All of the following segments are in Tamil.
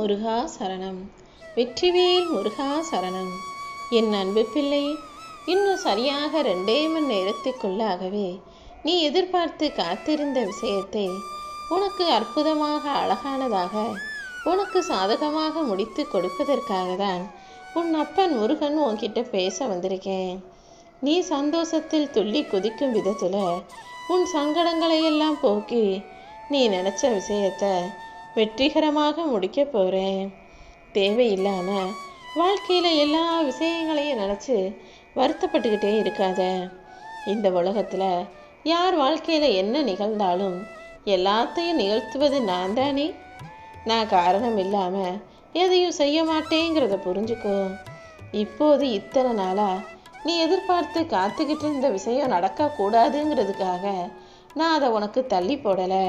முருகா சரணம். வெற்றிவேல் முருகா சரணம். என் அன்பு பிள்ளை, இன்னும் சரியாக 2 மணி நேரத்துக்குள்ளாகவே நீ எதிர்பார்த்து காத்திருந்த விஷயத்தை உனக்கு அற்புதமாக, அழகானதாக, உனக்கு சாதகமாக முடித்து கொடுப்பதற்காக தான் உன் அப்பன் முருகன் உன்கிட்ட பேச வந்திருக்கேன். நீ சந்தோஷத்தில் துள்ளி குதிக்கும் விதத்தில் உன் சங்கடங்களை எல்லாம் போக்கி நீ நினச்ச விஷயத்த வெற்றிகரமாக முடிக்க போகிறேன். தேவையில்லாமல் வாழ்க்கையில் எல்லா விஷயங்களையும் நினச்சி வருத்தப்பட்டுக்கிட்டே இருக்காத. இந்த உலகத்தில் யார் வாழ்க்கையில் என்ன நிகழ்ந்தாலும் எல்லாத்தையும் நிகழ்த்துவது நான் தானே. நான் காரணம் இல்லாமல் எதையும் செய்ய மாட்டேங்கிறத புரிஞ்சுக்கோ. இப்போது இத்தனை நாளாக நீ எதிர்பார்த்து காத்துக்கிட்டு இருந்த விஷயம் நடக்கக்கூடாதுங்கிறதுக்காக நான் அதை உனக்கு தள்ளி போடலை.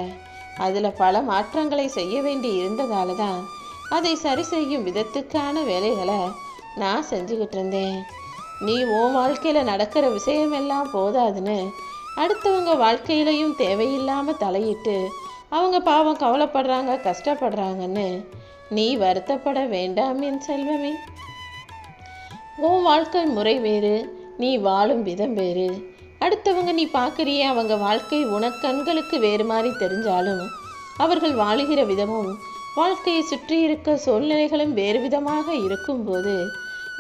அதில் பல மாற்றங்களை செய்ய வேண்டி இருந்ததால தான் அதை சரி செய்யும் விதத்துக்கான வேலைகளை நான் செஞ்சுக்கிட்டு இருந்தேன். நீ உன் வாழ்க்கையில் நடக்கிற விஷயமெல்லாம் போதாதுன்னு அடுத்தவங்க வாழ்க்கையிலையும் தேவையில்லாமல் தலையிட்டு அவங்க பாவம் கவலைப்படுறாங்க, கஷ்டப்படுறாங்கன்னு நீ வருத்தப்பட வேண்டாம் என் செல்வமே. உன் வாழ்க்கை முறை வேறு, நீ வாழும் விதம் வேறு. அடுத்தவங்க நீ பார்க்குறிய அவங்க வாழ்க்கை உனக்கு கண்களுக்கு வேறு மாதிரி தெரிஞ்சாலும் அவர்கள் வாழுகிற விதமும் வாழ்க்கையை சுற்றி இருக்க சூழ்நிலைகளும் வேறு விதமாக இருக்கும்போது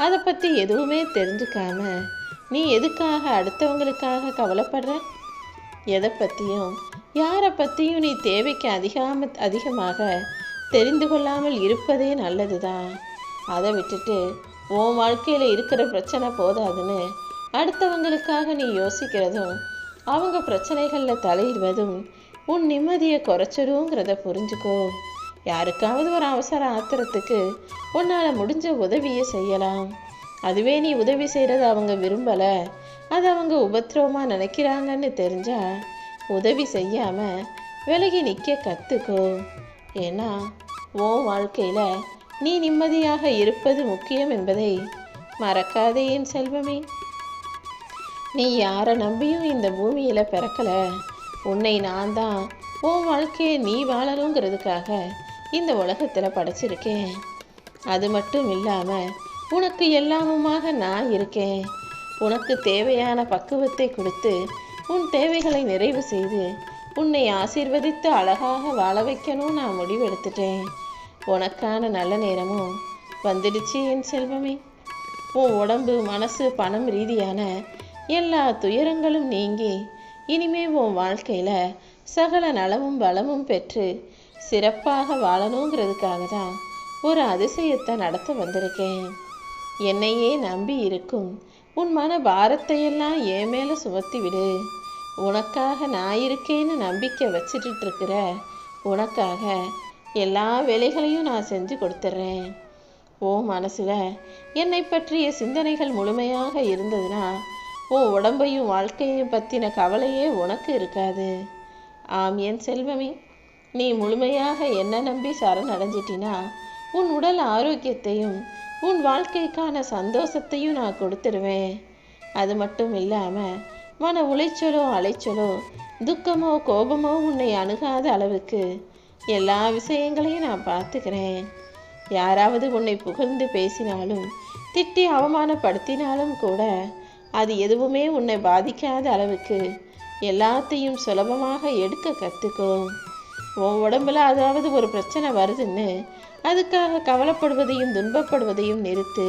அதை பற்றி எதுவுமே தெரிஞ்சுக்காம நீ எதுக்காக அடுத்தவங்களுக்காக கவலைப்படுற? எதை பற்றியும் யாரை பற்றியும் நீ தேவைக்கு அதிகமாக தெரிந்து கொள்ளாமல் இருப்பதே நல்லது தான். அதை விட்டுட்டு உன் வாழ்க்கையில் இருக்கிற பிரச்சனை போதாதுன்னு அடுத்தவங்களுக்காக நீ யோசிக்கிறதும் அவங்க பிரச்சனைகளில் தலையிடுவதும் உன் நிம்மதியை குறைச்சிடுங்கிறத புரிஞ்சுக்கோ. யாருக்காவது ஒரு அவசர ஆத்திரத்துக்கு உன்னால் முடிஞ்ச உதவியை செய்யலாம். அதுவே நீ உதவி செய்கிறது அவங்க விரும்பலை, அது அவங்க உபத்திரவமாக நினைக்கிறாங்கன்னு தெரிஞ்சா உதவி செய்யாமல் விலகி நிற்க கற்றுக்கோ. ஏன்னா உன் வாழ்க்கையில் நீ நிம்மதியாக இருப்பது முக்கியம் என்பதை மறக்காதே என் செல்வமே. நீ யாரை நம்பியும் இந்த பூமியில் பிறக்கலை. உன்னை நான் தான் உன் வாழ்க்கையை நீ வாழணுங்கிறதுக்காக இந்த உலகத்தில் படைச்சிருக்கேன். அது மட்டும் இல்லாமல் உனக்கு எல்லாமுமாக நான் இருக்கேன். உனக்கு தேவையான பக்குவத்தை கொடுத்து உன் தேவைகளை நிறைவு செய்து உன்னை ஆசீர்வதித்து அழகாக வாழ வைக்கணும் நான் முடிவெடுத்துட்டேன். உனக்கான நல்ல நேரமும் வந்துடுச்சு என் செல்வமே. உன் உடம்பு, மனசு, பணம் ரீதியான எல்லா துயரங்களும் நீங்கி இனிமே உன் வாழ்க்கையில் சகல நலமும் பலமும் பெற்று சிறப்பாக வாழணுங்கிறதுக்காக தான் ஒரு அதிசயத்தை நடத்த வந்திருக்கேன். என்னையே நம்பி இருக்கும் உன் மன பாரத்தையெல்லாம் என் மேலே சுமத்தி விடு. உனக்காக நான் இருக்கேன்னு நம்பிக்கை வச்சுட்டு இருக்கிற உனக்காக எல்லா வேலைகளையும் நான் செஞ்சு கொடுத்துட்றேன். உன் மனசில் என்னை பற்றிய சிந்தனைகள் முழுமையாக இருந்ததுன்னா உன் உடம்பையும் வாழ்க்கையையும் பற்றின கவலையே உனக்கு இருக்காது. ஆம் என் செல்வமே, நீ முழுமையாக என்ன நம்பி சரணடைஞ்சிட்டினா உன் உடல் ஆரோக்கியத்தையும் உன் வாழ்க்கைக்கான சந்தோஷத்தையும் நான் கொடுத்துருவேன். அது மட்டும் இல்லாமல் மன உளைச்சலோ அலைச்சலோ துக்கமோ கோபமோ உன்னை அணுகாத அளவுக்கு எல்லா விஷயங்களையும் நான் பார்த்துக்கிறேன். யாராவது உன்னை புகழ்ந்து பேசினாலும் திட்டி அவமானப்படுத்தினாலும் கூட அது எதுவுமே உன்னை பாதிக்காத அளவுக்கு எல்லாத்தையும் சுலபமாக எடுக்க கற்றுக்கோ. உன் உடம்புல அதாவது ஒரு பிரச்சனை வருதுன்னு அதுக்காக கவலைப்படுவதையும் துன்பப்படுவதையும் நிறுத்து.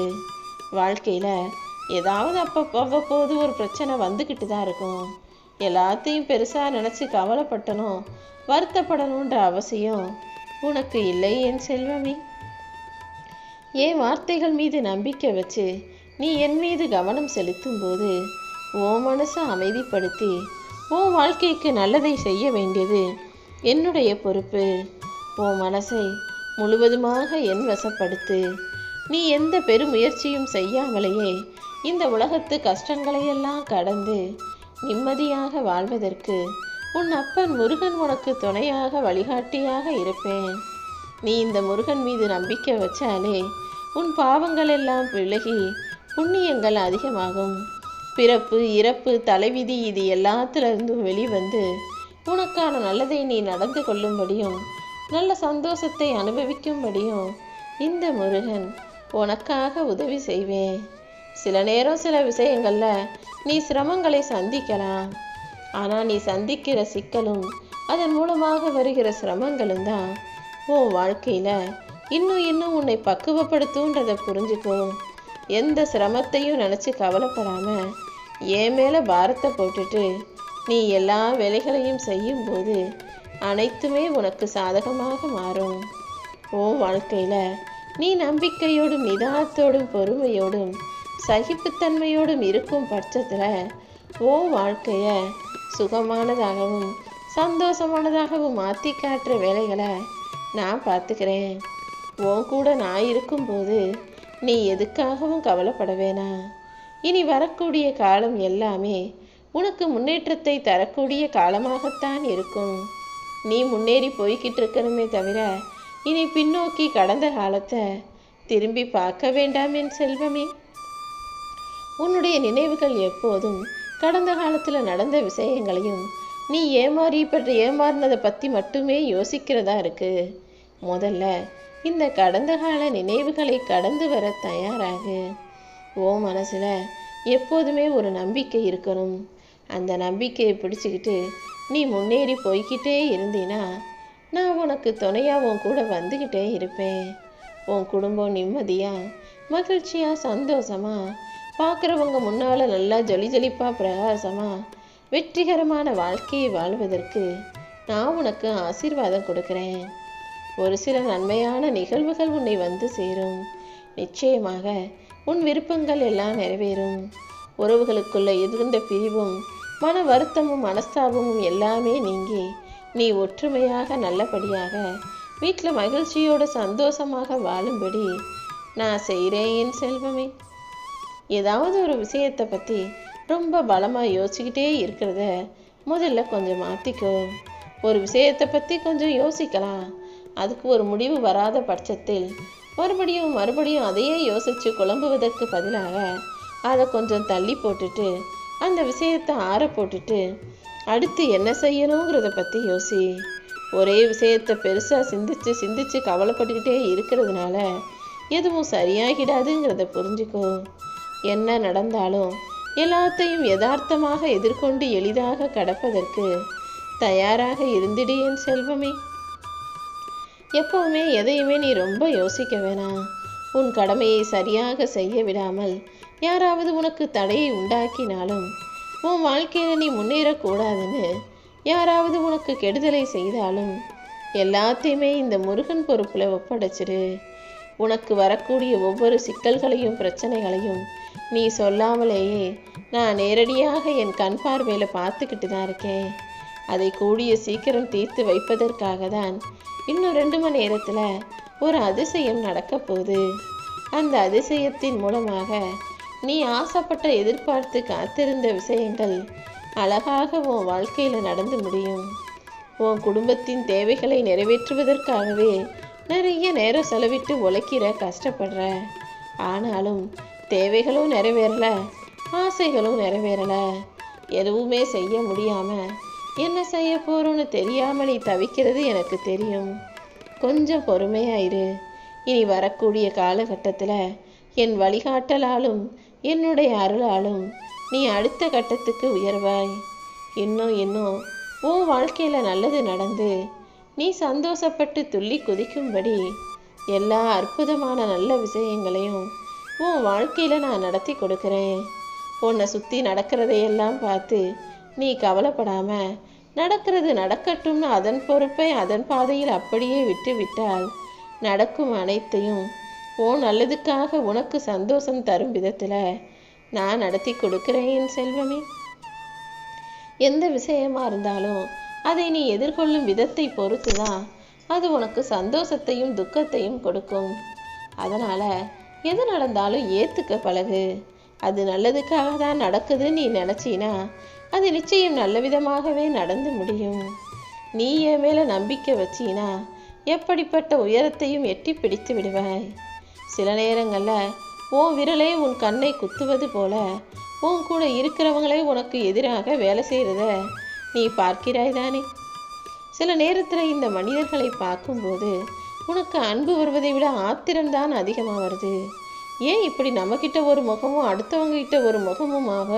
வாழ்க்கையில் ஏதாவது அவ்வப்போது ஒரு பிரச்சனை வந்துக்கிட்டு தான் இருக்கும். எல்லாத்தையும் பெருசாக நினச்சி கவலைப்பட்டணும், வருத்தப்படணுன்ற அவசியம் உனக்கு இல்லை என் செல்வமே. என் வார்த்தைகள் மீது நம்பிக்கை வச்சு நீ என் மீது கவனம் செலுத்தும் போது உன் மனசை அமைதிப்படுத்தி உன் வாழ்க்கைக்கு நல்லதை செய்ய வேண்டியது என்னுடைய பொறுப்பு. உன் மனசை முழுவதுமாக என் வசப்படுத்து. நீ எந்த பெருமுயற்சியும் செய்யாமலேயே இந்த உலகத்து கஷ்டங்களையெல்லாம் கடந்து நிம்மதியாக வாழ்வதற்கு உன் அப்பன் முருகன் உனக்கு துணையாக வழிகாட்டியாக இருப்பேன். நீ இந்த முருகன் மீது நம்பிக்கை வச்சாலே உன் பாவங்கள் எல்லாம் விலகி புண்ணியங்கள் அதிகமாகும். பிறப்பு, இறப்பு, தலைவிதி இது எல்லாத்திலிருந்தும் வெளிவந்து உனக்கான நல்லதை நீ நடந்து கொள்ளும்படியும் நல்ல சந்தோஷத்தை அனுபவிக்கும்படியும் இந்த முருகன் உனக்காக உதவி செய்வேன். சில நேரம் சில விஷயங்கள்ல நீ சிரமங்களை சந்திக்கலாம். ஆனால் நீ சந்திக்கிற சிக்கலும் அதன் மூலமாக வருகிற சிரமங்களும் தான் உன் வாழ்க்கையில் இன்னும் உன்னை பக்குவப்படுத்துன்றதை புரிஞ்சுக்கோ. எந்த சிரமத்தையும் நினச்சி கவலைப்படாமல் என் மேலே பாரத்தை போட்டுட்டு நீ எல்லா வேலைகளையும் செய்யும்போது அனைத்துமே உனக்கு சாதகமாக மாறும். உன் வாழ்க்கையில் நீ நம்பிக்கையோடும் நிதானத்தோடும் பொறுமையோடும் சகிப்புத்தன்மையோடும் இருக்கும் பட்சத்தில் உன் வாழ்க்கையை சுகமானதாகவும் சந்தோஷமானதாகவும் மாற்றி காட்டுற வேலைகளை நான் பார்த்துக்கிறேன். உன் கூட நான் இருக்கும்போது நீ எதுக்காகவும் கவலைப்பட வேணாம். இனி வரக்கூடிய காலம் எல்லாமே உனக்கு முன்னேற்றத்தை தரக்கூடிய காலமாகத்தான் இருக்கும். நீ முன்னேறி போய்கிட்டு இருக்கணுமே தவிர இனி பின்னோக்கி கடந்த காலத்தை திரும்பி பார்க்க வேண்டாம் என் செல்வமே. உன்னுடைய நினைவுகள் எப்போதும் கடந்த காலத்தில் நடந்த விஷயங்களையும் நீ ஏமாறினதை பற்றி மட்டுமே யோசிக்கிறதா இருக்கு. முதல்ல இந்த கடந்த கால நினைவுகளை கடந்து வர தயாராகு. ஓ மனசில் எப்போதுமே ஒரு நம்பிக்கை இருக்கணும். அந்த நம்பிக்கையை பிடிச்சிக்கிட்டு நீ முன்னேறி போய்கிட்டே இருந்தீன்னா நான் உனக்கு துணையாக உன் கூட வந்துக்கிட்டே இருப்பேன். உன் குடும்பம் நிம்மதியாக மகிழ்ச்சியாக சந்தோஷமாக பார்க்குறவங்க முன்னால் நல்லா ஜொலிப்பாக பிரகாசமாக வெற்றிகரமான வாழ்க்கையை வாழ்வதற்கு நான் உனக்கு ஆசீர்வாதம் கொடுக்குறேன். ஒரு சில நன்மையான நிகழ்வுகள் உன்னை வந்து சேரும். நிச்சயமாக உன் விருப்பங்கள் எல்லாம் நிறைவேறும். உறவுகளுக்குள்ள இருந்த பிரிவும் மன வருத்தமும் மனஸ்தாபமும் எல்லாமே நீங்கி நீ ஒற்றுமையாக நல்லபடியாக வீட்டில் மகிழ்ச்சியோடு சந்தோஷமாக வாழும்படி நான் செய்கிறேன் என் செல்வமே. ஏதாவது ஒரு விஷயத்தை பற்றி ரொம்ப பலமாக யோசிச்சுக்கிட்டே இருக்கிறத முதல்ல கொஞ்சம் மாற்றிக்கோ. ஒரு விஷயத்தை பற்றி கொஞ்சம் யோசிக்கலாம். அதுக்கு ஒரு முடிவு வராத பட்சத்தில் மறுபடியும் அதையே யோசித்து குழம்புவதற்கு பதிலாக அதை கொஞ்சம் தள்ளி போட்டுட்டு அந்த விஷயத்தை ஆற போட்டுட்டு அடுத்து என்ன செய்யணுங்கிறத பற்றி யோசி. ஒரே விஷயத்தை பெருசாக சிந்திச்சு கவலைப்பட்டுக்கிட்டே இருக்கிறதுனால எதுவும் சரியாகிடாதுங்கிறத புரிஞ்சுக்கோ. என்ன நடந்தாலும் எல்லாத்தையும் யதார்த்தமாக எதிர்கொண்டு எளிதாக கடப்பதற்கு தயாராக இருந்திடு என் செல்வமே. எப்பவுமே எதையுமே நீ ரொம்ப யோசிக்க வேணாம். உன் கடமையை சரியாக செய்ய விடாமல் யாராவது உனக்கு தடையை உண்டாக்கினாலும் உன் வாழ்க்கையில் நீ முன்னேறக்கூடாதுன்னு யாராவது உனக்கு கெடுதலை செய்தாலும் எல்லாத்தையுமே இந்த முருகன் பொறுப்பில் ஒப்படைச்சிடு. உனக்கு வரக்கூடிய ஒவ்வொரு சிக்கல்களையும் பிரச்சனைகளையும் நீ சொல்லாமலேயே நான் நேரடியாக என் கண் பார்வையில் பார்த்துக்கிட்டு தான் இருக்கேன். அதை கூடிய சீக்கிரம் தீர்த்து வைப்பதற்காக தான் இன்னும் 2 மணி நேரத்தில் ஒரு அதிசயம் நடக்க போகுது. அந்த அதிசயத்தின் மூலமாக நீ ஆசைப்பட்ட எதிர்பார்த்து காத்திருந்த விஷயங்கள் அழகாக உன் வாழ்க்கையில் நடந்து முடியும். உன் குடும்பத்தின் தேவைகளை நிறைவேற்றுவதற்காகவே நிறைய நேரம் செலவிட்டு உழைக்கிற கஷ்டப்படுற. ஆனாலும் தேவைகளும் நிறைவேறலை, ஆசைகளும் நிறைவேறலை. எதுவுமே செய்ய முடியாமல் என்ன செய்ய போகிறோன்னு தெரியாமல் நீ தவிக்கிறது எனக்கு தெரியும். கொஞ்சம் பொறுமையாயிரு. இனி வரக்கூடிய காலகட்டத்தில் என் வழிகாட்டலாலும் என்னுடைய அருளாலும் நீ அடுத்த கட்டத்துக்கு உயர்வாய். இன்னும் உன் வாழ்க்கையில் நல்லது நடந்து நீ சந்தோஷப்பட்டு துள்ளி குதிக்கும்படி எல்லா அற்புதமான நல்ல விஷயங்களையும் உன் வாழ்க்கையில் நான் நடத்தி கொடுக்குறேன். உன்னை சுற்றி நடக்கிறதையெல்லாம் பார்த்து நீ கவலைப்படாமல் நடக்கிறது நடக்கட்டும்னு அதன் பொறுப்பை அதன் பாதையில் அப்படியே விட்டு விட்டால் நடக்கும் அனைத்தையும் உன் நல்லதுக்காக உனக்கு சந்தோஷம் தரும் விதத்தில் நான் நடத்தி கொடுக்குறேன் என் செல்வமே. எந்த விஷயமா இருந்தாலும் அதை நீ எதிர்கொள்ளும் விதத்தை பொறுத்து தான் அது உனக்கு சந்தோஷத்தையும் துக்கத்தையும் கொடுக்கும். அதனால் எது நடந்தாலும் ஏற்றுக்க பழகு. அது நல்லதுக்காக தான் நடக்குதுன்னு நீ நினச்சினா அது நிச்சயம் நல்ல விதமாகவே நடந்து முடியும். நீ என் மேலே நம்பிக்கை வச்சினா எப்படிப்பட்ட உயரத்தையும் எட்டி பிடித்து விடுவாய். சில நேரங்களில் உன் விரலே உன் கண்ணை குத்துவது போல உன் கூட இருக்கிறவங்களே உனக்கு எதிராக வேலை செய்கிறத நீ பார்க்கிறாய் தானே. சில நேரத்தில் இந்த மனிதர்களை பார்க்கும்போது உனக்கு அன்பு வருவதை விட ஆத்திரம்தான் அதிகமாக வருது. ஏன் இப்படி நம்மக்கிட்ட ஒரு முகமும் அடுத்தவங்க கிட்ட ஒரு முகமுமாக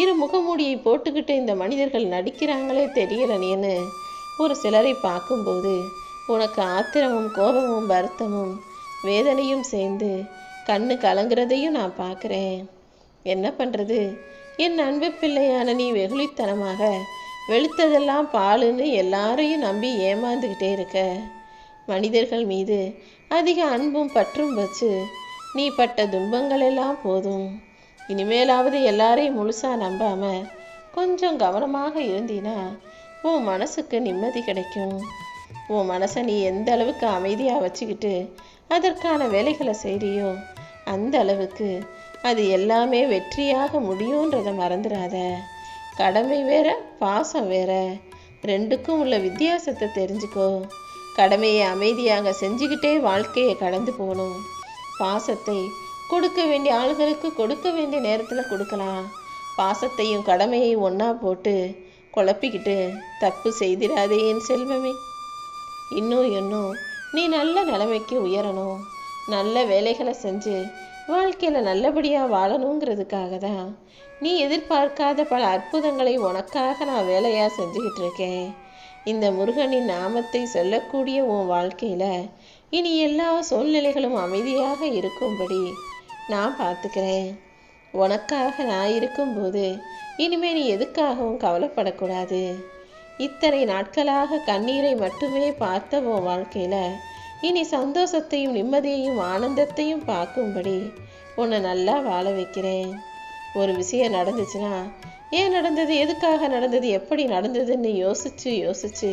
இரு முகமூடியை போட்டுக்கிட்டு இந்த மனிதர்கள் நடிக்கிறாங்களே தெரியலனேன்னு ஒரு சிலரை பார்க்கும்போது உனக்கு ஆத்திரமும் கோபமும் வருத்தமும் வேதனையும் சேர்ந்து கண்ணு கலங்குறதையும் நான் பார்க்குறேன். என்ன பண்ணுறது? என் அன்பு பிள்ளையான நீ வெகுளித்தனமாக வெளுத்ததெல்லாம் பாலுன்னு எல்லாரையும் நம்பி ஏமாந்துக்கிட்டே இருக்க. மனிதர்கள் மீது அதிக அன்பும் பற்றும் வச்சு நீ பட்ட துன்பங்கள் எல்லாம் போதும். இனிமேலாவது எல்லாரையும் முழுசாக நம்பாமல் கொஞ்சம் கவனமாக இருந்தீனா உன் மனசுக்கு நிம்மதி கிடைக்கும். உன் மனசை நீ எந்த அளவுக்கு அமைதியாக வச்சுக்கிட்டு அதற்கான வேலைகளை செய்கிறியோ அந்த அளவுக்கு அது எல்லாமே வெற்றியாக முடியுன்றதை மறந்துடாத. கடமை வேற, பாசம் வேற, ரெண்டுக்கும் உள்ள வித்தியாசத்தை தெரிஞ்சுக்கோ. கடமையை அமைதியாக செஞ்சுக்கிட்டே வாழ்க்கையை கடந்து போகணும். பாசத்தை கொடுக்க வேண்டிய ஆளுகளுக்கு கொடுக்க வேண்டிய நேரத்தில் கொடுக்கலாம். பாசத்தையும் கடமையையும் ஒன்றா போட்டு குழப்பிக்கிட்டு தப்பு செய்திடாதே என் செல்வமே. இன்னும் நீ நல்ல நிலைமைக்கு உயரணும், நல்ல வேலைகளை செஞ்சு வாழ்க்கையில் நல்லபடியாக வாழணுங்கிறதுக்காக தான் நீ எதிர்பார்க்காத பல அற்புதங்களை உனக்காக நான் வேலையாக செஞ்சுக்கிட்டு இருக்கேன். இந்த முருகனின் நாமத்தை சொல்லக்கூடிய உன் வாழ்க்கையில் இனி எல்லா சூழ்நிலைகளும் அமைதியாக இருக்கும்படி நான் பார்த்துக்கிறேன். உனக்காக நான் இருக்கும்போது இனிமே நீ எதுக்காகவும் கவலைப்படக்கூடாது. இத்தனை நாட்களாக கண்ணீரை மட்டுமே பார்த்த உன் வாழ்க்கையில் இனி சந்தோஷத்தையும் நிம்மதியையும் ஆனந்தத்தையும் பார்க்கும்படி உன்னை நல்லா வாழ வைக்கிறேன். ஒரு விஷயம் நடந்துச்சுன்னா ஏன் நடந்தது, எதுக்காக நடந்தது, எப்படி நடந்ததுன்னு யோசிச்சு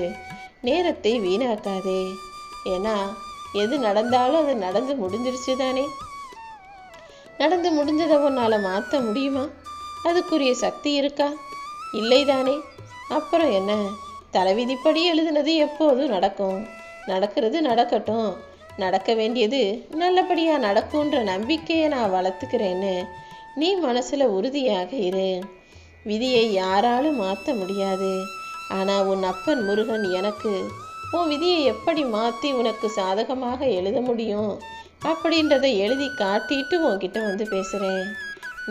நேரத்தை வீணாக்காதே. ஏன்னா எது நடந்தாலும் அது நடந்து முடிஞ்சிருச்சு தானே. நடந்து முடிஞ்சதை உன்னால் மாற்ற முடியுமா? அதுக்குரிய சக்தி இருக்கா? இல்லை தானே. அப்புறம் என்ன, தலைவிதிப்படி எழுதுனது எப்போதும் நடக்கும். நடக்கிறது நடக்கட்டும், நடக்க வேண்டியது நல்லபடியாக நடக்கும்ன்ற நம்பிக்கையை நான் வளர்த்துக்கிறேன்னு நீ மனசில் உறுதியாக இரு. விதியை யாராலும் மாற்ற முடியாது. ஆனால் உன் அப்பன் முருகன் எனக்கு உன் விதியை எப்படி மாற்றி உனக்கு சாதகமாக எழுத முடியும் அப்படின்றத எழுதி காட்டிட்டு உன்கிட்ட வந்து பேசுகிறேன்.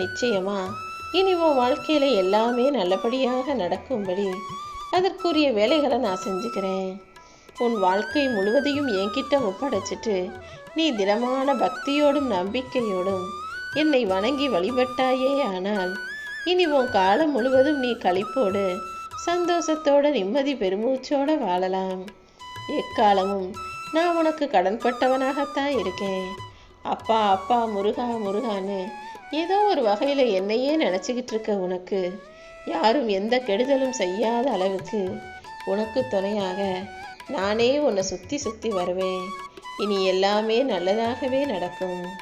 நிச்சயமா இனி உன் வாழ்க்கையில் எல்லாமே நல்லபடியாக நடக்கும்படி அதற்குரிய வேலைகளை நான் செஞ்சுக்கிறேன். உன் வாழ்க்கை முழுவதையும் என்கிட்ட ஒப்படைச்சிட்டு நீ திடமான பக்தியோடும் நம்பிக்கையோடும் என்னை வணங்கி வழிபட்டாயே. ஆனால் இனி உன் காலம் முழுவதும் நீ களிப்போடு சந்தோஷத்தோட நிம்மதி பெருமூச்சோடு வாழலாம். எக்காலமும் நான் உனக்கு கடன்பட்டவனாகத்தான் இருக்கேன். அப்பா அப்பா முருகா முருகான்னு ஏதோ ஒரு வகையில் என்னையே நினச்சிக்கிட்டு இருக்க உனக்கு யாரும் எந்த கெடுதலும் செய்யாத அளவுக்கு உனக்கு துணையாக நானே உன்னை சுற்றி வருவேன். இனி எல்லாமே நல்லதாகவே நடக்கும்.